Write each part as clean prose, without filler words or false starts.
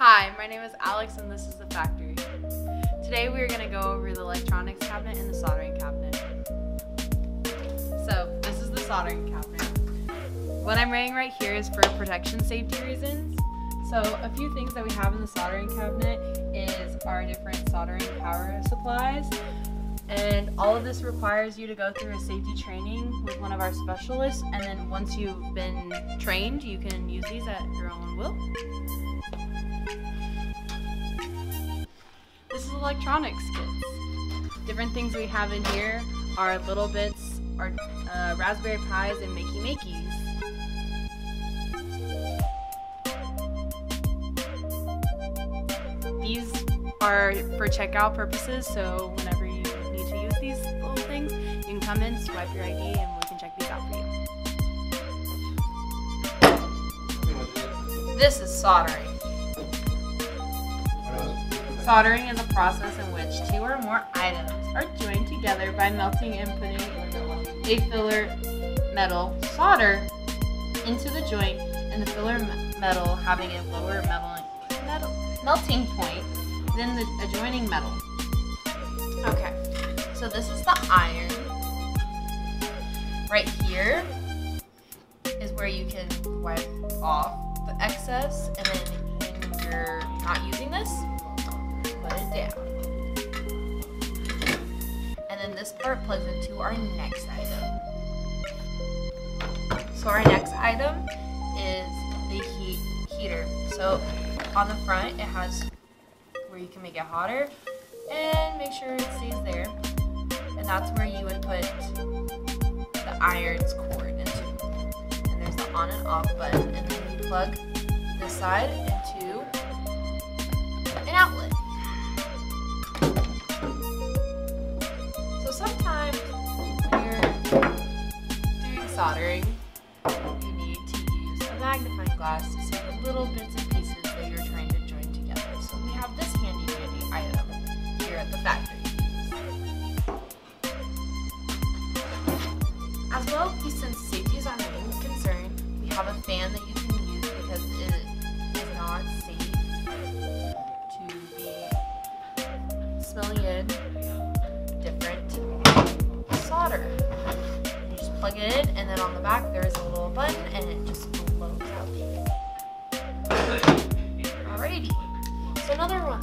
Hi, my name is Alex and this is the factory. Today we are going to go over the electronics cabinet and the soldering cabinet. So this is the soldering cabinet. What I'm wearing right here is for protection safety reasons. So a few things that we have in the soldering cabinet is our different soldering power supplies. And all of this requires you to go through a safety training with one of our specialists, and then once you've been trained, you can use these at your own will. This is electronics kits. Different things we have in here are little bits, are Raspberry Pis and Makey-Makeys. These are for checkout purposes, so whenever you need to use these little things, you can come in, swipe your ID, and we can check these out for you. This is soldering. Soldering is a process in which two or more items are joined together by melting and putting a filler metal solder into the joint, and the filler metal having a lower melting point than the adjoining metal. Okay, so this is the iron. Right here is where you can wipe off the excess, and then when you're not using this, let it down. And then this part plugs into our next item. So our next item is the heater. So on the front, it has where you can make it hotter and make sure it stays there. And that's where you would put the iron's cord into. And there's the on and off button. And then you plug this side into an outlet. So sometimes when you're doing soldering, you need to use a magnifying glass to see the little bits and pieces that you're trying to join together. So we have this handy dandy item here at the factory. As well, since safety is our main concern, we have a fan that you can use because it is not safe to be smelling in different solder. You just plug it in, and then on the back there is a little button, and it just blows out. Alrighty. So another one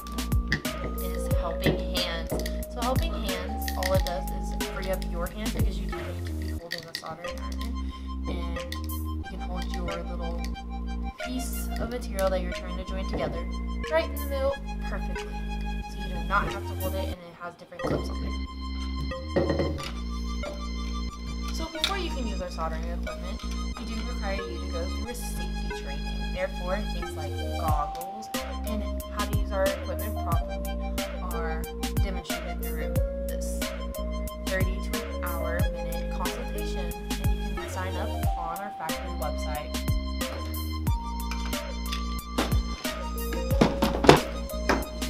is helping hands. So helping hands, all it does is free up your hand because you don't need to be holding the soldering iron, and you can hold your little piece of material that you're trying to join together right in the middle perfectly. So you do not have to hold it, and it has different clips on it. So before you can use our soldering equipment, we do require you to go through a safety training. Therefore, things like goggles and how to use our equipment properly are demonstrated through this 30 to an hour minute consultation, and you can sign up on our factory website.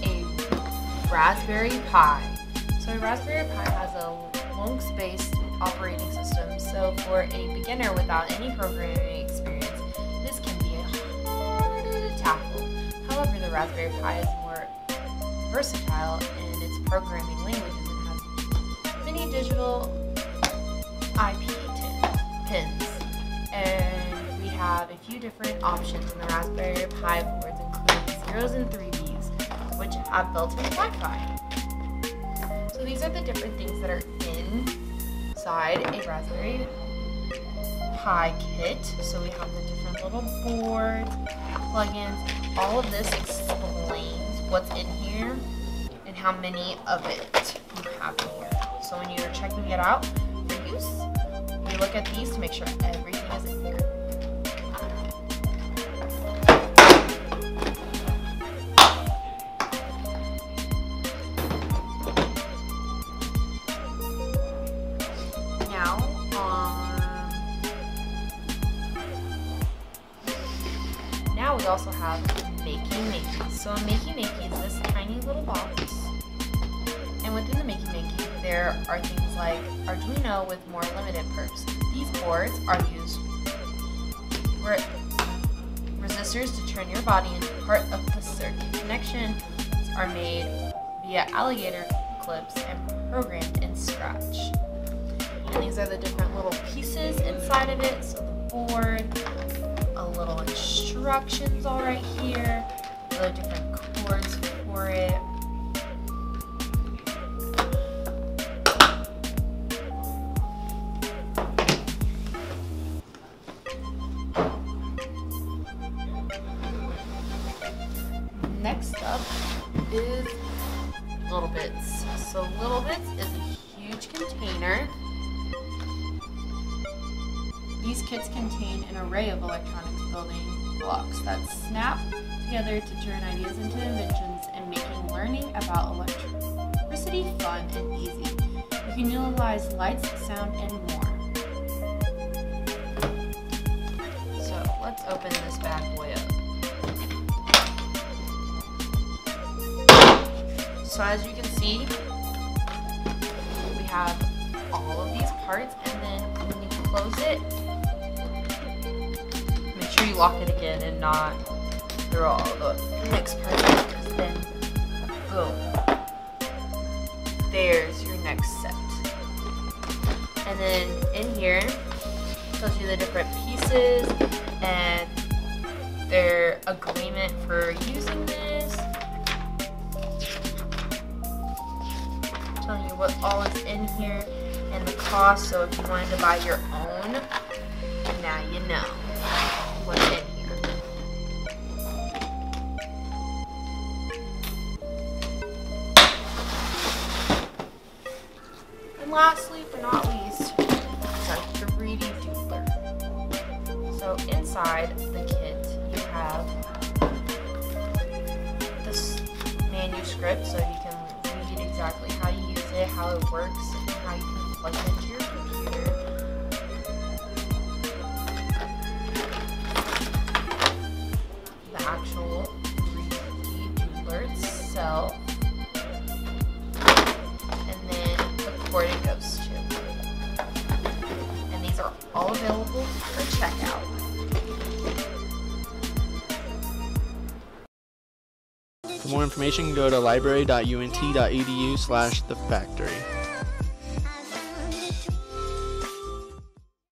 A Raspberry Pi. So a Raspberry Pi has a Linux-based operating system, so for a beginner without any programming experience, this can be harder to tackle. However, the Raspberry Pi is more versatile in its programming languages and has many digital IP pins. And we have a few different options in the Raspberry Pi boards, including 0s and 3Bs, which have built-in Wi-Fi. So these are the different things that are inside a Raspberry Pi kit. So we have the different little boards, plugins. All of this explains what's in here and how many of it you have in here. So when you're checking it out for use, we look at these to make sure everything is in here. Now we also have Makey-Makeys. So a Makey-Makey is this tiny little box, and within the Makey-Makey there are things like Arduino with more limited perks. These boards are used resistors to turn your body into part of the circuit. are made via alligator clips and programmed in Scratch. And these are the different little pieces inside of it. So the board, a little instructions all right here, the different cords for it. Next up is Little Bits. So Little Bits is a huge container. These kits contain an array of electronics building blocks that snap together to turn ideas into inventions and making learning about electricity fun and easy. You can utilize lights, sound, and more. So let's open this bad boy up. So as you can see, we have all of these parts, and then when you close it, make sure you lock it again and not throw all the next parts out, because then, boom, there's your next set. And then in here, tells you the different pieces and their agreement for using this. Telling you what all is in here and the cost, so if you wanted to buy your own, now you know what's in here. And lastly, but not least, is our 3D doodler. So inside the kit, you have this manuscript, so you can read exactly how you use it, how it works, and how you can plug it into your computer. The actual 3D doodler itself, and then the cord it goes to. And these are all available for checkout. For more information, go to library.unt.edu/thefactory.